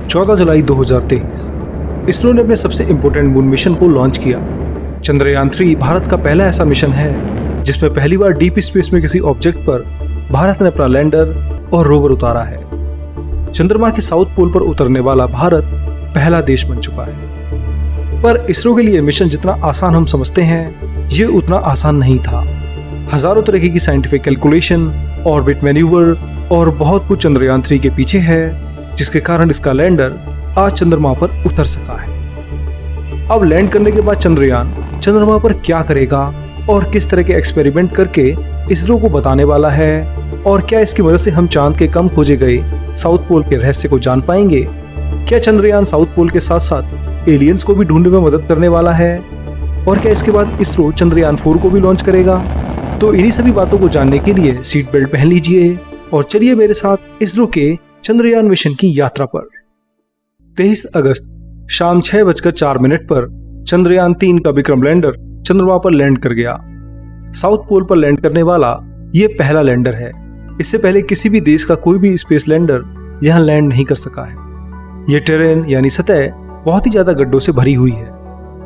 14 जुलाई 2023 इसरो ने अपने सबसे इंपॉर्टेंट मून मिशन को लॉन्च किया। चंद्रयान 3 भारत का पहला ऐसा मिशन है जिसमें पहली बार डीप स्पेस में किसी ऑब्जेक्ट पर भारत ने अपना लैंडर और रोवर उतारा है। चंद्रमा के साउथ पोल पर उतरने वाला भारत पहला देश बन चुका है। पर इसरो के लिए मिशन जितना आसान हम समझते हैं, ये उतना आसान नहीं था। हजारों तरीके की साइंटिफिक कैलकुलेशन, ऑर्बिट मैन्यूवर और बहुत कुछ चंद्रयान 3 के पीछे है, जिसके कारण इसका लैंडर आज चंद्रमा पर उतर सका है। अब लैंड करने के बाद चंद्रयान चंद्रमा पर क्या करेगा और किस तरह के एक्सपेरिमेंट करके इसरो को बताने वाला है, और क्या इसकी मदद से हम चांद के कम खोजे गए साउथ पोल के रहस्य को जान पाएंगे? क्या चंद्रयान साउथ पोल के साथ साथ एलियंस को भी ढूंढने में मदद करने वाला है? और क्या इसके बाद इसरो चंद्रयान 4 को भी लॉन्च करेगा? तो इन्हीं सभी बातों को जानने के लिए सीट बेल्ट पहन लीजिए और चलिए मेरे साथ इसरो के चंद्रयान मिशन की यात्रा पर। 23 अगस्त शाम 6:04 पर चंद्रयान 3 का विक्रम लैंडर चंद्रमा पर लैंड कर गया। साउथ पोल पर लैंड करने वाला ये पहला लैंडर है। इससे पहले किसी भी देश का कोई भी स्पेस लैंडर यहाँ लैंड नहीं कर सका है। ये टेरेन यानी सतह बहुत ही ज्यादा गड्ढों से भरी हुई है।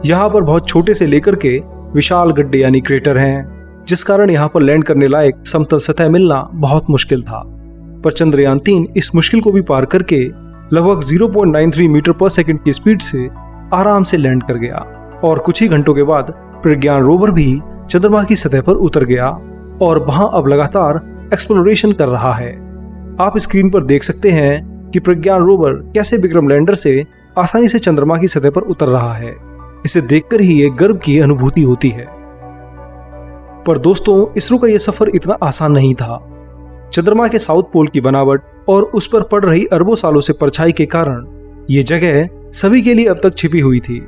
यहाँ पर बहुत छोटे से लेकर के विशाल गड्ढे यानी क्रेटर हैं, जिस कारण यहाँ पर लैंड करने लायक समतल सतह मिलना बहुत मुश्किल था। पर चंद्रयान 3 इस मुश्किल को भी पार करके लगभग 0.93 मीटर पर सेकंड की स्पीड से आराम से लैंड कर गया। और कुछ ही घंटों के बाद प्रज्ञान रोवर भी चंद्रमा की सतह पर उतर गया और वहां अब लगातार एक्सप्लोरेशन कर रहा है। आप स्क्रीन पर देख सकते हैं कि प्रज्ञान रोवर कैसे विक्रम लैंडर से आसानी से चंद्रमा की सतह पर उतर रहा है। इसे देखकर ही एक गर्व की अनुभूति होती है। पर दोस्तों, इसरो का यह सफर इतना आसान नहीं था। चंद्रमा के साउथ पोल की बनावट और उस पर पड़ रही अरबों सालों से परछाई के कारण ये जगह सभी के लिए अब तक छिपी हुई थी।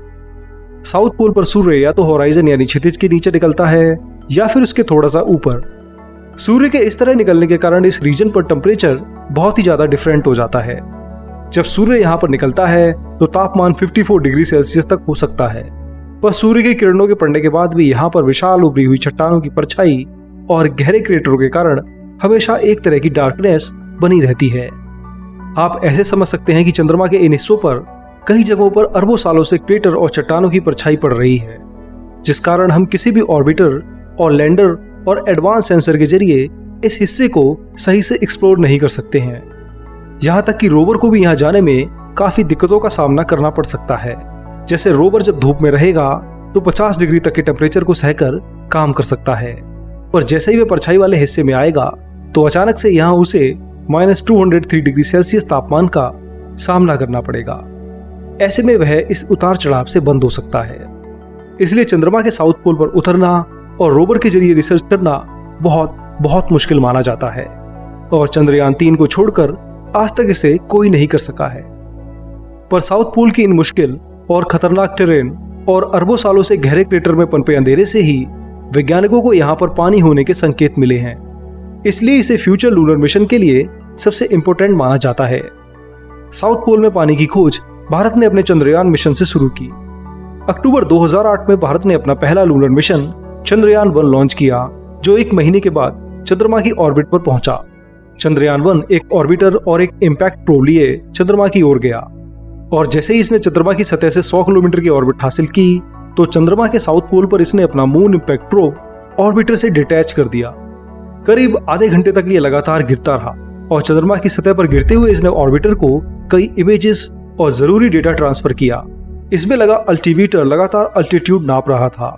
साउथ पोल पर सूर्य या तो होराइजन यानी क्षितिज के नीचे निकलता है या फिर उसके थोड़ा सा ऊपर। सूर्य के इस तरह निकलने के कारण इस रीजन पर टेम्परेचर बहुत ही ज्यादा डिफरेंट हो जाता है। जब सूर्य यहाँ पर निकलता है तो तापमान 54 डिग्री सेल्सियस तक हो सकता है। पर सूर्य की किरणों के पड़ने के बाद भी यहाँ पर विशाल उभरी हुई चट्टानों की परछाई और गहरे क्रेटरों के कारण हमेशा एक तरह की डार्कनेस बनी रहती है। आप ऐसे समझ सकते हैं कि चंद्रमा के इन हिस्सों पर कई जगहों पर अरबों सालों से क्रेटर और चट्टानों की परछाई पड़ रही है, जिस कारण हम किसी भी ऑर्बिटर और लैंडर और एडवांस सेंसर के जरिए इस हिस्से को सही से एक्सप्लोर नहीं कर सकते हैं। यहाँ तक कि रोवर को भी यहाँ जाने में काफी दिक्कतों का सामना करना पड़ सकता है। जैसे रोवर जब धूप में रहेगा तो 50 डिग्री तक के टेम्परेचर को सहकर काम कर सकता है, पर जैसे ही वह परछाई वाले हिस्से में आएगा तो अचानक से यहाँ उसे -203 डिग्री सेल्सियस तापमान का सामना करना पड़ेगा। ऐसे में वह इस उतार चढ़ाव से बंद हो सकता है। इसलिए चंद्रमा के साउथ पोल पर उतरना और रोवर के जरिए रिसर्च करना बहुत बहुत मुश्किल माना जाता है, और चंद्रयान 3 को छोड़कर आज तक इसे कोई नहीं कर सका है। पर साउथ पोल की इन मुश्किल और खतरनाक टेरेन और अरबों सालों से गहरे क्रेटर में पनपे अंधेरे से ही वैज्ञानिकों को यहाँ पर पानी होने के संकेत मिले हैं। इसलिए इसे फ्यूचर लूनर मिशन के लिए सबसे इंपॉर्टेंट माना जाता है। साउथ पोल में पानी की खोज भारत ने अपने चंद्रयान मिशन से शुरू की। अक्टूबर 2008 में भारत ने अपना पहला लूनर मिशन चंद्रयान 1 लॉन्च किया, जो 1 महीने के बाद चंद्रमा की ऑर्बिट पर पहुंचा। चंद्रयान 1 एक ऑर्बिटर और एक इम्पैक्ट प्रोब लिए चंद्रमा की ओर गया, और जैसे ही इसने चंद्रमा की सतह से 100 किलोमीटर की ऑर्बिट हासिल की तो चंद्रमा के साउथ पोल पर इसने अपना मून इम्पैक्ट प्रोब ऑर्बिटर से डिटैच कर दिया। करीब आधे घंटे तक ये लगातार गिरता रहा, और चंद्रमा की सतह पर गिरते हुए इसने ऑर्बिटर को कई इमेजेस और जरूरी डेटा ट्रांसफर किया। इसमें लगा अल्टीमीटर लगातार अल्टीट्यूड नाप रहा था।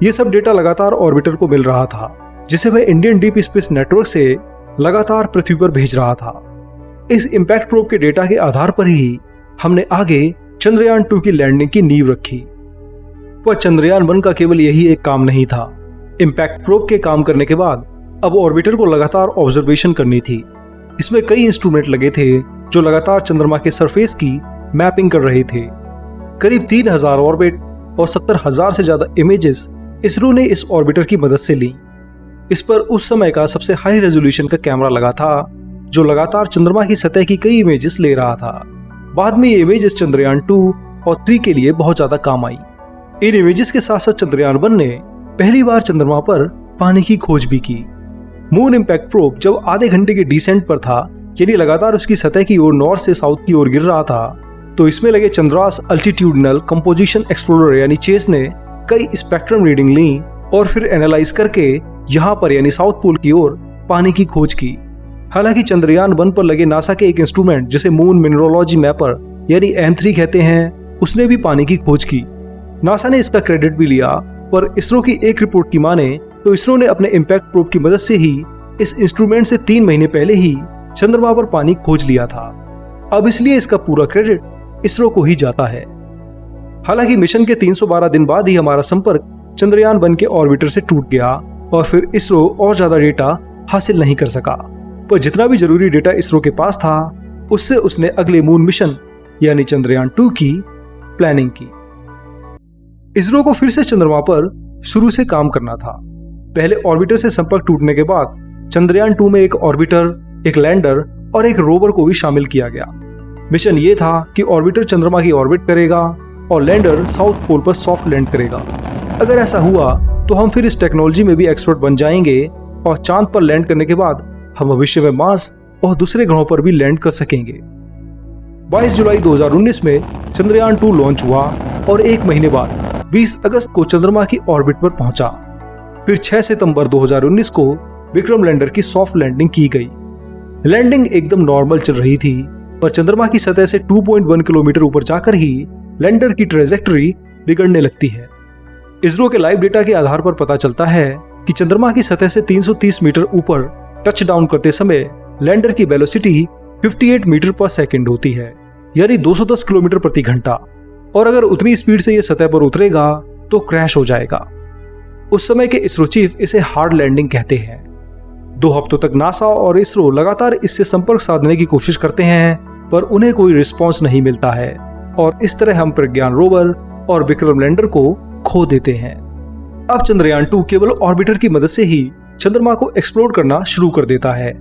यह सब डेटा लगातार ऑर्बिटर को मिल रहा था, जिसे वह इंडियन डीप स्पेस नेटवर्क से लगातार पृथ्वी पर भेज रहा था। इस इम्पैक्ट प्रोब के डेटा के आधार पर ही हमने आगे चंद्रयान 2 की लैंडिंग की नींव रखी। पर चंद्रयान 1 का केवल यही एक काम नहीं था। इम्पैक्ट प्रोब के काम करने के बाद अब ऑर्बिटर को लगातार ऑब्जर्वेशन करनी थी। इसमें कई इंस्ट्रूमेंट लगे थे जो लगातार चंद्रमा के सरफेस की मैपिंग कर रहे थे। करीब 3000 ऑर्बिट और 70,000 से ज्यादा इमेजेस इसरो ने इस ऑर्बिटर की मदद से ली। इस पर उस समय का सबसे हाई रेजोल्यूशन का कैमरा लगा था, जो लगातार चंद्रमा की सतह की कई इमेजेस ले रहा था। बाद में ये इमेजेस चंद्रयान 2 और 3 के लिए बहुत ज्यादा काम आई। इन इमेजेस के साथ साथ चंद्रयान 1 ने पहली बार चंद्रमा पर पानी की खोज भी की। मून इम्पैक्ट प्रोब जब आधे घंटे के डिसेंट पर था, यानी लगातार उसकी सतह की ओर नॉर्थ से साउथ की ओर गिर रहा था, तो इसमें लगे चंद्रास अल्टीट्यूडनल कंपोजिशन एक्सप्लोरर यानी चेस ने कई स्पेक्ट्रम रीडिंग ली और फिर एनालाइज करके यहाँ पर यानी साउथ पोल की ओर पानी की खोज की। हालांकि चंद्रयान 1 पर लगे नासा के एक इंस्ट्रूमेंट जिसे मून मिनरोलॉजी मैपर यानी M3 कहते हैं, उसने भी पानी की खोज की। नासा ने इसका क्रेडिट भी लिया, पर इसरो की एक रिपोर्ट की माने तो इसरो ने अपने इम्पैक्ट प्रोब की मदद से ही इस इंस्ट्रूमेंट से 3 महीने पहले ही चंद्रमा पर पानी खोज लिया था। अब इसलिए इसका पूरा क्रेडिट इसरो को ही जाता है। हालांकि मिशन के 312 दिन बाद ही हमारा संपर्क चंद्रयान 1 के ऑर्बिटर से टूट गया और फिर इसरो और ज्यादा डेटा हासिल नहीं कर सका। पर जितना भी जरूरी डेटा इसरो के पास था, उससे उसने अगले मून मिशन यानी चंद्रयान 2 की प्लानिंग की। इसरो को फिर से चंद्रमा पर शुरू से काम करना था। पहले ऑर्बिटर से संपर्क टूटने के बाद चंद्रयान 2 में एक ऑर्बिटर, एक लैंडर और एक रोवर को भी शामिल किया गया। मिशन ये था कि ऑर्बिटर चंद्रमा की ऑर्बिट करेगा और लैंडर साउथ पोल पर सॉफ्ट लैंड करेगा। अगर ऐसा हुआ तो हम फिर इस टेक्नोलॉजी में भी एक्सपर्ट बन जाएंगे और चांद पर लैंड करने के बाद हम भविष्य में मार्स और दूसरे ग्रहों पर भी लैंड कर सकेंगे। 22 जुलाई 2019 में चंद्रयान 2 लॉन्च हुआ और एक महीने बाद 20 अगस्त को चंद्रमा की ऑर्बिट पर पहुंचा। फिर 6 सितंबर 2019 को विक्रम लैंडर की सॉफ्ट लैंडिंग की गई। लैंडिंग एकदम नॉर्मल चल रही थी, पर चंद्रमा की सतह से 2.1 किलोमीटर ऊपर जाकर ही लैंडर की ट्रेजेक्टरी बिगड़ने लगती है। इसरो के लाइव डेटा के आधार पर पता चलता है कि चंद्रमा की सतह से 330 मीटर ऊपर टच डाउन करते समय लैंडर की वेलोसिटी 58 मीटर पर सेकंड होती है, यानी 210 किलोमीटर प्रति घंटा। और अगर उतनी स्पीड से यह सतह पर उतरेगा तो क्रैश हो जाएगा। उस समय के इसरो चीफ इसे हार्ड लैंडिंग कहते हैं। 2 हफ्तों तक नासा और इसरो लगातार इससे संपर्क साधने की कोशिश करते हैं, पर उन्हें कोई रिस्पॉन्स नहीं मिलता है और इस तरह हम प्रज्ञान रोवर और विक्रम लैंडर को खो देते हैं। अब चंद्रयान 2 केवल ऑर्बिटर की मदद से ही चंद्रमा को एक्सप्लोर करना शुरू कर देता है।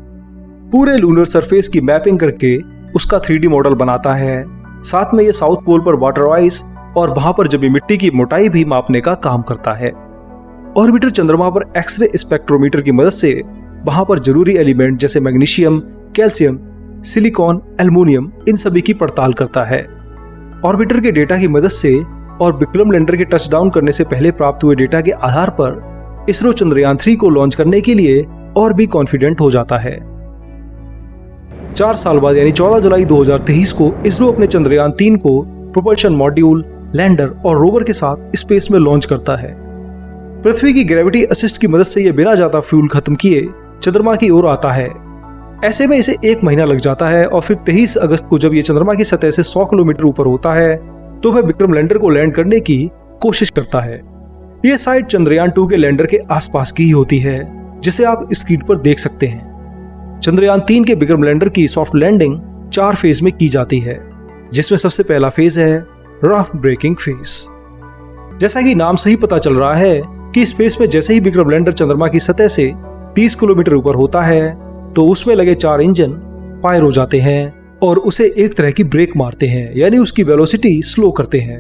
पूरे लूनर सरफेस की मैपिंग करके उसका 3D मॉडल बनाता है। साथ में ये साउथ पोल पर वाटर आइस और वहां पर जमी मिट्टी की मोटाई भी मापने का काम करता है। ऑर्बिटर चंद्रमा पर एक्सरे स्पेक्ट्रोमीटर की मदद से वहां पर जरूरी एलिमेंट जैसे मैग्नीशियम, कैल्शियम, सिलिकॉन, एल्युमिनियम इन सभी की पड़ताल करता है। ऑर्बिटर के डेटा की मदद से और विक्रम लैंडर के टचडाउन करने से पहले प्राप्त हुए डेटा के आधार पर इसरो चंद्रयान 3 को लॉन्च करने के लिए और भी कॉन्फिडेंट हो जाता है। 4 साल बाद यानी 14 जुलाई 2023 को इसरो अपने चंद्रयान 3 को प्रोपल्शन मॉड्यूल, लैंडर और रोवर के साथ स्पेस में लॉन्च करता है। पृथ्वी की ग्रेविटी असिस्ट की मदद से यह बिना ज्यादा फ्यूल खत्म किए चंद्रमा की ओर आता है। ऐसे में इसे 1 महीना लग जाता है और फिर 23 अगस्त को जब यह चंद्रमा की सतह से 100 किलोमीटर ऊपर होता है तो वह विक्रम लैंडर को लैंड करने की कोशिश करता है। यह साइट चंद्रयान 2 के लैंडर के आसपास की ही होती है, जिसे आप स्क्रीन पर देख सकते हैं। चंद्रयान 3 के विक्रम लैंडर की सॉफ्ट लैंडिंग 4 फेज में की जाती है, जिसमें सबसे पहला फेज है रफ ब्रेकिंग फेज। जैसा कि नाम से ही पता चल रहा है कि स्पेस में जैसे ही विक्रम लैंडर चंद्रमा की सतह से 30 किलोमीटर ऊपर होता है तो उसमें लगे 4 इंजन फायर हो जाते हैं और उसे एक तरह की ब्रेक मारते हैं, यानी उसकी वेलोसिटी स्लो करते हैं।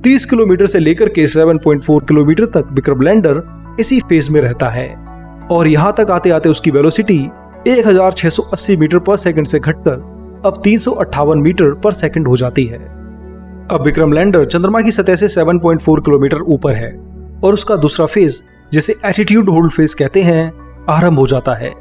30 किलोमीटर से लेकर के 7.4 किलोमीटर तक विक्रम लैंडर इसी फेज में रहता है और यहां तक आते आते उसकी वेलोसिटी 1680 मीटर पर सेकंड से घटकर अब 358 मीटर पर सेकंड हो जाती है। अब विक्रम लैंडर चंद्रमा की सतह से 7.4 किलोमीटर ऊपर है और उसका दूसरा फेज, जिसे एटीट्यूड होल्ड फेज कहते हैं, आरंभ हो जाता है।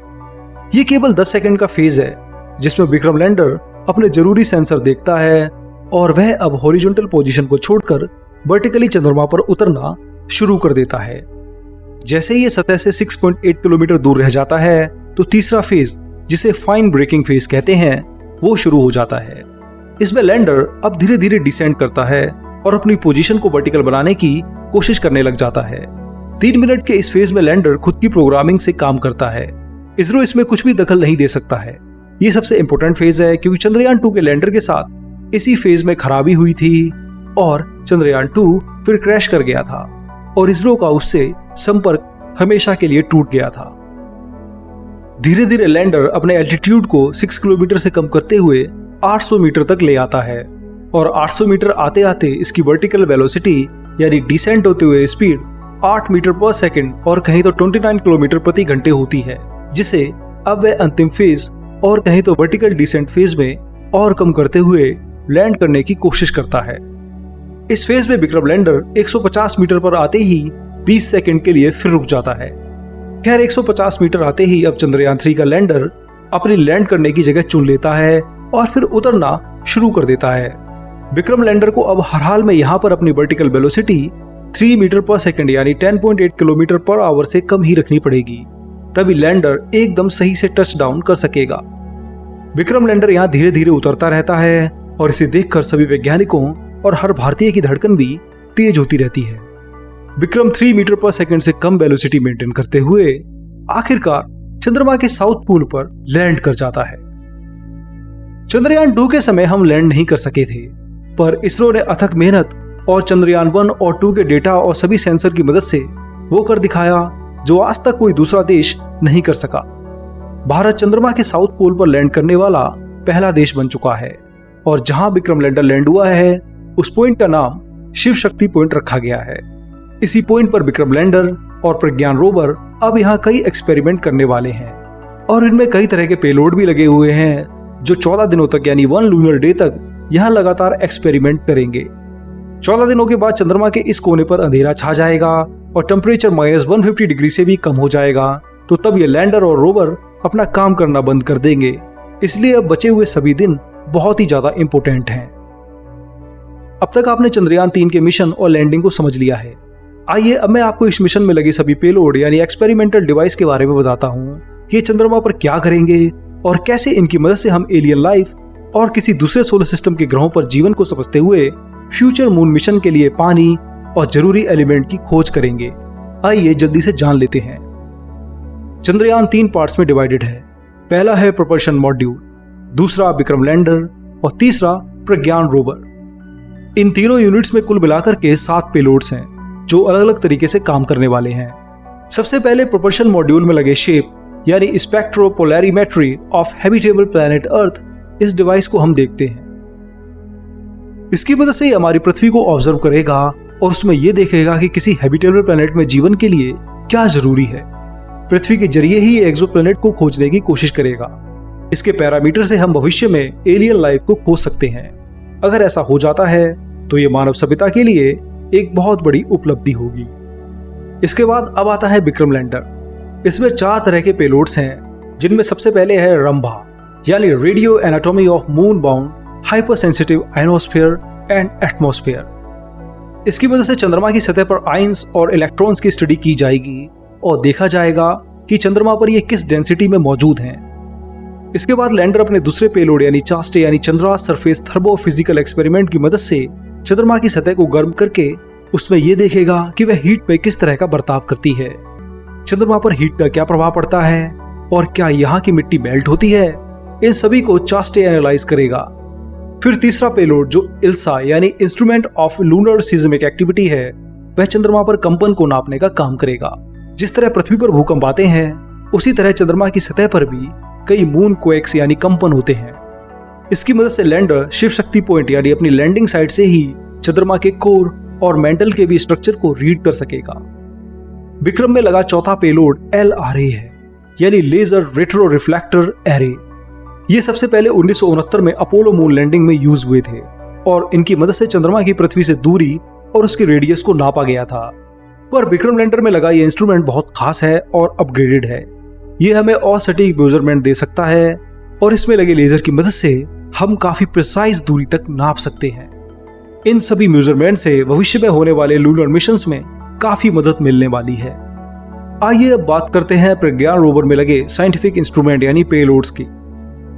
ये केवल 10 सेकंड का फेज है जिसमें विक्रम लैंडर अपने जरूरी सेंसर देखता है और वह अब हॉरिजॉन्टल पोजीशन को छोड़कर वर्टिकली चंद्रमा पर उतरना शुरू कर देता है। जैसे ही ये सतह से 6.8 किलोमीटर दूर रह जाता है तो तीसरा फेज, जिसे फाइन ब्रेकिंग फेज कहते हैं, वो शुरू हो जाता है। इसमें लैंडर अब धीरे धीरे डिसेंड करता है और अपनी पोजीशन को वर्टिकल बनाने की कोशिश करने लग जाता है। 3 मिनट के इस फेज में लैंडर खुद की प्रोग्रामिंग से काम करता है। इसरो इसमें कुछ भी दखल नहीं दे सकता है। ये सबसे इंपॉर्टेंट फेज है क्योंकि चंद्रयान 2 के लैंडर के साथ इसी फेज में खराबी हुई थी और चंद्रयान 2 फिर क्रैश कर गया था और इसरो का उससे संपर्क हमेशा के लिए टूट गया था। धीरे धीरे लैंडर अपने एल्टीट्यूड को 6 किलोमीटर से कम करते हुए 800 मीटर तक ले आता है और 800 मीटर आते आते इसकी वर्टिकल वेलोसिटी यानी डिसेंट होते हुए स्पीड 8 मीटर पर सेकंड और कहीं तो 29 किलोमीटर प्रति घंटे होती है, जिसे अब वह अंतिम फेज और कहीं तो वर्टिकल डिसेंट फेज में और कम करते हुए लैंड करने की कोशिश करता है। इस फेज में विक्रम लैंडर 150 मीटर पर आते ही 20 सेकंड के लिए फिर रुक जाता है। खैर 150 मीटर आते ही अब चंद्रयान 3 का लैंडर अपनी लैंड करने की जगह चुन लेता है और फिर उतरना शुरू कर देता है। विक्रम लैंडर को अब हर हाल में यहाँ पर अपनी वर्टिकल वेलोसिटी 3 मीटर पर सेकंड यानी 10.8 किलोमीटर पर आवर से कम ही रखनी पड़ेगी, तभी लैंडर एकदम सही से टच डाउन कर सकेगा। विक्रम लैंडर यहाँ धीरे धीरे उतरता रहता है और इसे देखकर सभी वैज्ञानिकों और हर भारतीय की धड़कन भी तेज होती रहती है। विक्रम 3 मीटर पर सेकंड से कम वेलोसिटी मेंटेन करते हुए आखिरकार चंद्रमा के साउथ पोल पर लैंड कर जाता है। चंद्रयान 2 के समय हम लैंड नहीं कर सके थे, पर इसरो ने अथक मेहनत और चंद्रयान 1 और 2 के डेटा और सभी सेंसर की मदद से वो कर दिखाया जो आज तक कोई दूसरा देश नहीं कर सका। भारत चंद्रमा के साउथ पोल पर लैंड करने वाला पहला देश बन चुका है और जहां विक्रम लैंडर लैंड हुआ है उस पॉइंट का नाम शिव शक्ति पॉइंट रखा गया है। इसी पॉइंट पर विक्रम लैंडर और प्रज्ञान रोवर अब यहाँ कई एक्सपेरिमेंट करने वाले हैं और इनमें कई तरह के पेलोड भी लगे हुए हैं जो 14 दिनों तक यानी 1 लूनर डे तक यहाँ लगातार एक्सपेरिमेंट करेंगे। 14 दिनों के बाद चंद्रमा के इस कोने पर अंधेरा छा जाएगा और टेम्परेचर -150 डिग्री से भी कम हो जाएगा, तो तब ये लैंडर और रोवर अपना काम करना बंद कर देंगे। इसलिए अब बचे हुए सभी दिन बहुत ही ज्यादा इंपॉर्टेंट हैं। अब तक आपने चंद्रयान 3 के मिशन और लैंडिंग को समझ लिया है। आइए अब मैं आपको इस मिशन में लगे सभी पेलोड यानी एक्सपेरिमेंटल डिवाइस के बारे में बताता हूँ कि ये चंद्रमा पर क्या करेंगे और कैसे इनकी मदद से हम एलियन लाइफ और किसी दूसरे सोलर सिस्टम के ग्रहों पर जीवन को समझते हुए फ्यूचर मून मिशन के लिए पानी और जरूरी एलिमेंट की खोज करेंगे। आइए जल्दी से जान लेते हैं। चंद्रयान 3 पार्ट्स में डिवाइडेड है। पहला है प्रोपल्शन मॉड्यूल, दूसरा विक्रम लैंडर और तीसरा प्रज्ञान रोवर। इन तीनों यूनिट्स में कुल मिलाकर के 7 पेलोड्स हैं जो अलग अलग तरीके से काम करने वाले हैं। सबसे पहले प्रोपल्शन मॉड्यूल में लगे शेप यानी स्पेक्ट्रोपोलैरिमेट्री ऑफ हैबिटेबल प्लैनेट अर्थ, इस डिवाइस को हम देखते हैं। इसकी मदद से हमारी पृथ्वी को ऑब्जर्व करेगा और उसमें यह देखेगा कि किसी हैबिटेबल प्लैनेट में जीवन के लिए क्या जरूरी है। पृथ्वी के जरिए ही एक्सोप्लैनेट को खोजने की कोशिश करेगा। इसके पैरामीटर से हम भविष्य में एलियन लाइफ को खोज सकते हैं। अगर ऐसा हो जाता है तो ये मानव सभ्यता के लिए एक बहुत बड़ी उपलब्धि होगी। इसके बाद अब आता है विक्रम लैंडर। इसमें 4 तरह के पेलोड्स हैं, जिनमें सबसे पहले है रंभा यानी radio anatomy of moon bound hyper sensitive ionosphere and atmosphere. इसकी मदद से चंद्रमा की सतह पर आयंस और इलेक्ट्रॉन्स की स्टडी की जाएगी और देखा जाएगा कि चंद्रमा पर ये किस डेंसिटी में मौजूद हैं। इसके बाद लैंडर अपने दूसरे पेलोड यानी चास्टे यानी चंद्रा सरफेस थर्मोफिजिकल एक्सपेरिमेंट की मदद से चंद्रमा की सतह को गर्म करके उसमें यह देखेगा कि वह हीट पे किस तरह का बर्ताव करती है, चंद्रमा पर हीट का क्या प्रभाव पड़ता है और क्या यहाँ की मिट्टी मेल्ट होती है। इन सभी को चास्टे एनालाइज करेगा। फिर तीसरा पेलोड जो इल्सा यानी instrument of lunar seismic activity है, वह चंद्रमा पर कंपन को नापने का काम करेगा। जिस तरह पृथ्वी पर भूकंप आते हैं उसी तरह चंद्रमा की सतह पर भी कई मून क्वेक्स यानी कंपन होते हैं। इसकी मदद से लैंडर शिव शक्ति पॉइंट यानी अपनी लैंडिंग साइट से ही चंद्रमा के कोर और मेंटल के भी स्ट्रक्चर को रीड कर सकेगा। विक्रम में लगा चौथा पेलोड LRA है यानी लेजर रेट्रो रिफ्लेक्टर एरे। ये सबसे पहले 1969 में अपोलो मून लैंडिंग में यूज हुए थे और इनकी मदद से चंद्रमा की पृथ्वी से दूरी और उसकी रेडियस को नापा गया था। पर विक्रम लैंडर में लगा ये इंस्ट्रूमेंट बहुत खास है और अपग्रेडेड है। ये हमें और सटीक मेजरमेंट दे सकता है और इसमें लगे लेजर की मदद से हम काफी प्रिसाइज दूरी तक नाप सकते हैं। इन सभी मेजरमेंट से भविष्य में होने वाले लूनर मिशंस में काफी मदद मिलने वाली है। आइए अब बात करते हैं प्रज्ञान रोवर में लगे साइंटिफिक इंस्ट्रूमेंट यानी पेलोड्स की।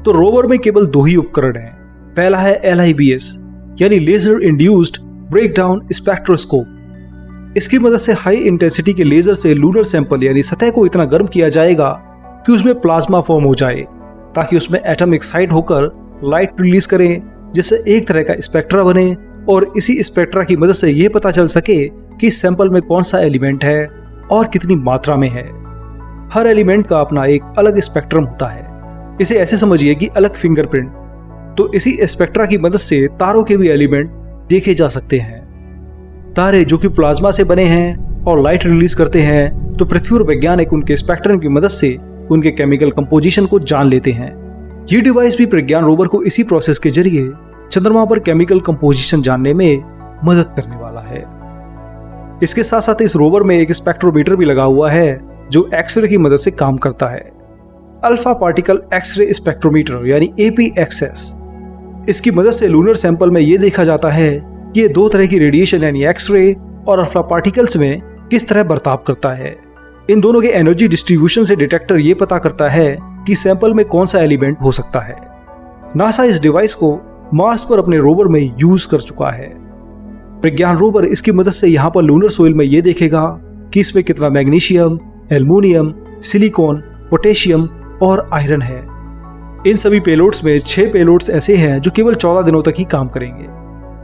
तो रोवर में केवल 2 ही उपकरण हैं। पहला है LIBS यानी लेजर इंड्यूस्ड ब्रेकडाउन स्पेक्ट्रोस्कोप। इसकी मदद से हाई इंटेंसिटी के लेजर से लूनर सैंपल यानी सतह को इतना गर्म किया जाएगा कि उसमें प्लाज्मा फॉर्म हो जाए, ताकि उसमें एटम एक्साइट होकर लाइट रिलीज करें, जिससे एक तरह का स्पेक्ट्रा बने और इसी स्पेक्ट्रा की मदद से यह पता चल सके कि सैंपल में कौन सा एलिमेंट है और कितनी मात्रा में है। हर एलिमेंट का अपना एक अलग स्पेक्ट्रम होता है। इसे ऐसे समझिए कि अलग फिंगरप्रिंट। तो इसी स्पेक्ट्रा की मदद से तारों के भी एलिमेंट देखे जा सकते हैं। तारे जो कि प्लाज्मा से बने हैं और लाइट रिलीज करते हैं, तो पृथ्वी पर वैज्ञानिक उनके स्पेक्ट्रम की मदद से उनके केमिकल कंपोजिशन को जान लेते हैं। ये डिवाइस भी प्रज्ञान रोवर को इसी प्रोसेस के जरिए चंद्रमा पर केमिकल कंपोजिशन जानने में मदद करने वाला है। इसके साथ साथ इस रोवर में एक स्पेक्ट्रोमीटर भी लगा हुआ है जो एक्सरे की मदद से काम करता है। अल्फा पार्टिकल एक्सरे स्पेक्ट्रोमीटर यानी APXS। इसकी मदद से लूनर सैंपल में यह देखा जाता है कि ये दो तरह की रेडिएशन यानी एक्सरे और अल्फा पार्टिकल्स में किस तरह बर्ताव करता है। इन दोनों के एनर्जी डिस्ट्रीब्यूशन से डिटेक्टर ये पता करता है कि सैंपल में कौन सा एलिमेंट हो सकता है। नासा इस डिवाइस को मार्स पर अपने रोवर में यूज कर चुका है। प्रज्ञान रोवर इसकी मदद से यहाँ पर लूनर सोइल में ये देखेगा कि इसमें कितना मैग्नीशियम, एल्युमिनियम, सिलिकॉन, पोटेशियम और आयरन है। इन सभी पेलोड्स में 6 पेलोड्स ऐसे हैं जो केवल 14 दिनों तक ही काम करेंगे।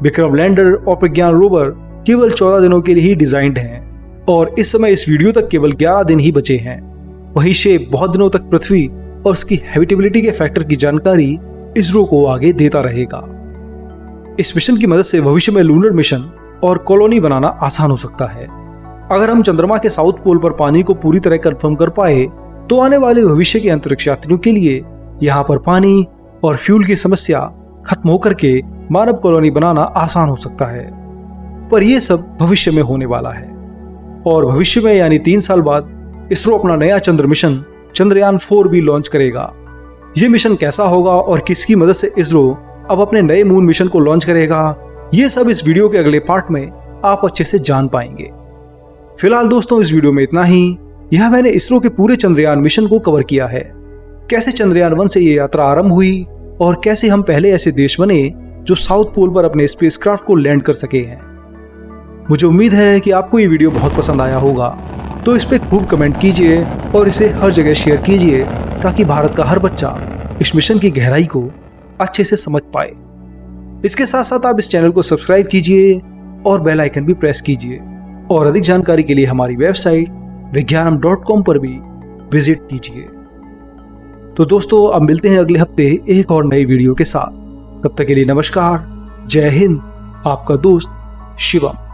विक्रम लैंडर और प्रज्ञान रोवर केवल 14 दिनों के लिए ही डिजाइंड हैं और इस समय इस वीडियो तक केवल 11 दिन ही बचे हैं। वहीं शेप बहुत दिनों तक पृथ्वी और उसकी हैबिटेबिलिटी के फैक्टर की जानकारी इसरो को आगे देता रहेगा। इस मिशन की मदद से भविष्य में लूनर मिशन और कॉलोनी बनाना आसान हो सकता है। अगर हम चंद्रमा के साउथ पोल पर पानी को पूरी तरह कंफर्म कर पाए तो आने वाले भविष्य के अंतरिक्ष यात्रियों के लिए यहाँ पर पानी और फ्यूल की समस्या खत्म होकर के मानव कॉलोनी बनाना आसान हो सकता है। पर यह सब भविष्य में होने वाला है और भविष्य में यानी 3 साल बाद इसरो अपना नया चंद्र मिशन चंद्रयान 4 भी लॉन्च करेगा। यह मिशन कैसा होगा और किसकी मदद से इसरो अब अपने नए मून मिशन को लॉन्च करेगा, यह सब इस वीडियो के अगले पार्ट में आप अच्छे से जान पाएंगे। फिलहाल दोस्तों इस वीडियो में इतना ही। यह मैंने इसरो के पूरे चंद्रयान मिशन को कवर किया है। कैसे चंद्रयान 1 से ये यात्रा आरंभ हुई और कैसे हम पहले ऐसे देश बने जो साउथ पोल पर अपने स्पेसक्राफ्ट को लैंड कर सके हैं। मुझे उम्मीद है कि आपको ये वीडियो बहुत पसंद आया होगा, तो इस पे खूब कमेंट कीजिए और इसे हर जगह शेयर कीजिए ताकि भारत का हर बच्चा इस मिशन की गहराई को अच्छे से समझ पाए। इसके साथ साथ आप इस चैनल को सब्सक्राइब कीजिए और बेल आइकन भी प्रेस कीजिए और अधिक जानकारी के लिए हमारी वेबसाइट विज्ञानम.com पर भी विजिट कीजिए। तो दोस्तों अब मिलते हैं अगले हफ्ते एक और नई वीडियो के साथ। तब तक के लिए नमस्कार, जय हिंद, आपका दोस्त शिवम।